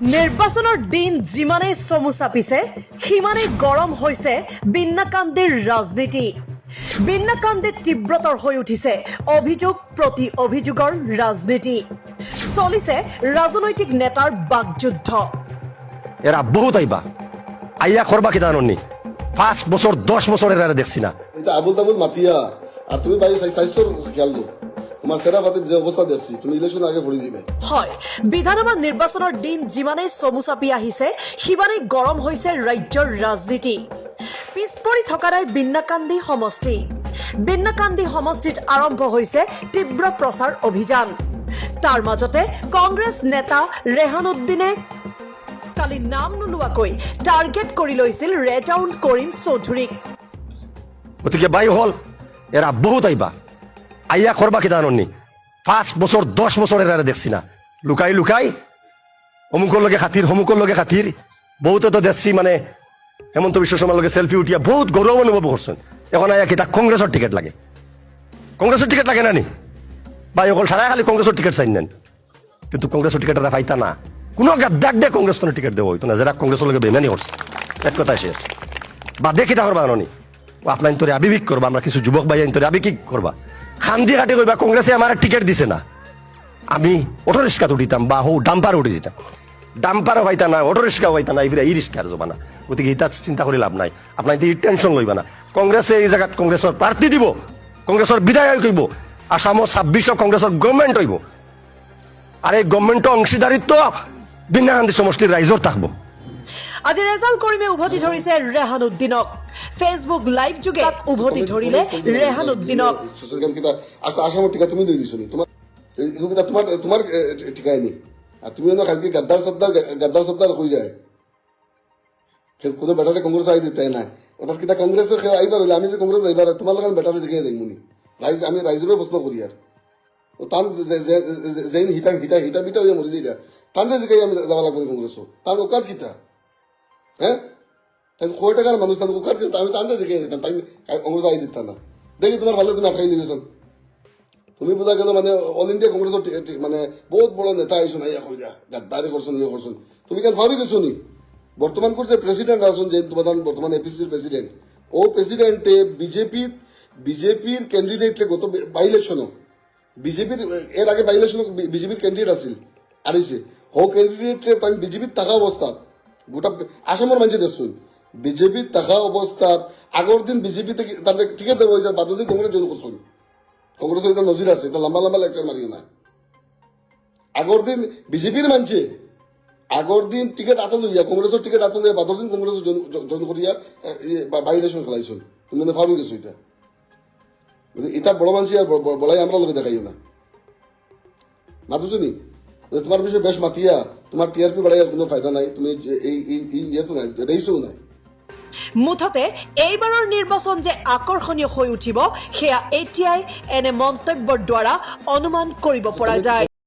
নিৰ্বাচনৰ দিন যিমানেই চমু চাপিছে সিমানেই গৰম হৈছে বিন্নাকান্দিৰ ৰাজনীতি। বিন্নাকান্দিত তীব্ৰতৰ হৈ উঠিছে অভিযোগ প্ৰতি অভিযোগৰ ৰাজনীতি। চলিছে ৰাজনৈতিক নেতাৰ বাকযুদ্ধ। এরা বহুত আইবা আইয়া করবা কি জানি 5 বছর 10 বছর এরা দেখছি না। এটা আবুল তাবুল মাতিয়া আর তুমি ভাই স্বাস্থ্যর খেয়াল দাও। তোমার সেরা পাতির যে অবস্থা দেখছি তুমি ইলেকশন আগে ভরি দিবে। হয়, বিধানসভা নিৰ্বাচনৰ দিন যিমানেই চমু চাপি আহিছে সিমানেই গৰম হৈছে ৰাজ্যৰ ৰাজনীতি। পিছপৰি থকা নাই বিন্নাকান্দি সমষ্টি। বিন্নাকান্দি সমষ্টিত আৰম্ভ হৈছে তীব্ৰ প্ৰচাৰ অভিযান। তাৰ মাজতে কংগ্ৰেছ নেতা ৰেহানুদ্দিনে কালি নাম নোলোৱাকৈ টাৰ্গেট কৰি লৈছিল ৰেজাউল কৰিম চৌধুৰীক। গতিকে বাই হল এরা বহুত আইবা আইয়া করবা কি জানি 5 বছর 10 বছর এরা দেখছি না। লুকাই লুকাই অমুকর লগে খাতির হমুকর লগে খাতির বহুতে তো দেখছি মানে হেমন্ত বিশ্ব শর্মার লগে সেলফি উঠিয়া বহুত গৌরব অনুভব করছেন। এখন আইয়া কি তা কংগ্রেসের টিকিট লাগে, কংগ্রেসের টিকিট লাগে না নি ভাই অকল সারা খালি কংগ্রেসের টিকিট চাই নেন, কিন্তু কংগ্রেসের টিকিট পাইতা না। কোনো গাদ্দাক দিয়ে কংগ্রেস টিকিট দেওয়া হইতো না যারা কংগ্রেসের লগে বেমানি করছে। এক কথা শেষ বা দেখি তা করবা আনি আপনার তোরে আবিবিক করবা। আমরা কিছু যুবক ভাই তোরে আবিকি করবা খান্দি কাটি কইবা কংগ্রেসে আমার টিকিট দিছে না। আমি অটো রিক্সা উঠিতাম বা হো ডাম্পার উঠে যেতাম, ডাম্পারও পাইতা না অটো রিক্সা পাইতা না এই রিক্সার যাবা না। গতিকে এটা চিন্তা করে লাভ নাই, আপনার টেনশন লইবা না। কংগ্রেসে এই জায়গাত কংগ্রেসের প্রার্থী দিব, কংগ্রেসের বিধায়ক হইব, আসামত 26 কংগ্রেসের গভর্নমেন্ট হইব। আর এই গভর্নমেন্টৰ অংশীদারিত্ব বিন্নাকান্দি সমষ্টিৰ ৰাইজৰ থাকবো। আজি ৰেজাউল কৰিমে উভতি ধৰিছে ৰেহানুদ্দিনক। ফেচবুক লাইভ যোগে উভতি ধৰিলে ৰেহানুদ্দিনক। সোশ্যাল কাম কিটা আসামত টিকা তুমি দিয়ে দিছনি তোমার এগুলো কিটা তোমার টিকাই নি। আর তুমি না কালকে গদ্দার সদ্দার কই যায় কোন বেটারে কংগ্রেস আই দিতে না ওটার কিটা কংগ্রেস আইবার হইলে আমি যে কংগ্রেস আইবার তোমার লাগান বেটারে জিগে যাইমুনি রাইজ আমি রাইজেরও প্রশ্ন করি আর ও তান যেইন হিটা হিটা হিটা বিটা হইয়া মরে যাইরা তানরে জিগে আমি যাওয়া লাগবে কংগ্রেসও তার ওকার কিটা হ্যাঁ কোটি টাকার মানুষ তাদের ওকার কিটা আমি তানরে জিগে যেতাম তাই কংগ্রেস আই দিতাম না। দেখি তোমার ভালো তুমি আটকাই নিবেছেন তুমি বোঝা গেল মানে অল ইন্ডিয়া কংগ্রেসের মানে বহুত বড় নেতা আইসুন আইয়া কইরা গাদ্দারি করছেন ইয়ে করছেন তুমি কেন ভাবি গেছো নি। বর্তমান করছে প্রেসিডেন্ট আসুন যে তোমার বর্তমান এপিসির প্রেসিডেন্ট ও প্রেসিডেন্টে বিজেপির ক্যান্ডিডেটে গত বাই ইলেকশনও বিজেপির এর আগে বাই ইলেকশন বিজেপির ক্যান্ডিডেট আছিল আরিছে ও ক্যান্ডিডেটে তাই বিজেপির থাকা অবস্থা গোটা আসামের মানুষ দেখুন বিজেপির থাকা অবস্থাত আগর দিন বিজেপিতে তাদের টিকিট দেওয়া হয়েছে বাদ দিন কংগ্রেস জন্য করছেন। কংগ্রেসের এটা নজির আছে, এটা লম্বা লম্বা লেকচার মারিও না। আগর দিন বিজেপির মানছে আগর দিন টিকিট আতন লইয়া কংগ্রেসের টিকিট আতন লইয়া বাদর দিন কংগ্রেস জয়েন করিয়া বাই ইলেকশন খেলাইছেন। তুমি মানে ভাবি গেছো এটা এটা বড় মানুষ আর বলাই আমরা লোকে দেখাইও না মাতুছো নি তোমার বিষয়ে বেশ মাতিয়া তোমার টিআরপি বাড়াইয়ার কোনো ফায়দা নাই। তুমি এই ইয়েতো নাই রেইসও নাই। মুঠতে এইবাৰৰ নিৰ্বাচন যে আকৰ্ষণীয় হৈ উঠিব সেয়া এতিয়াই এনে মন্তব্যৰ দ্বাৰা অনুমান কৰিব পৰা যায়।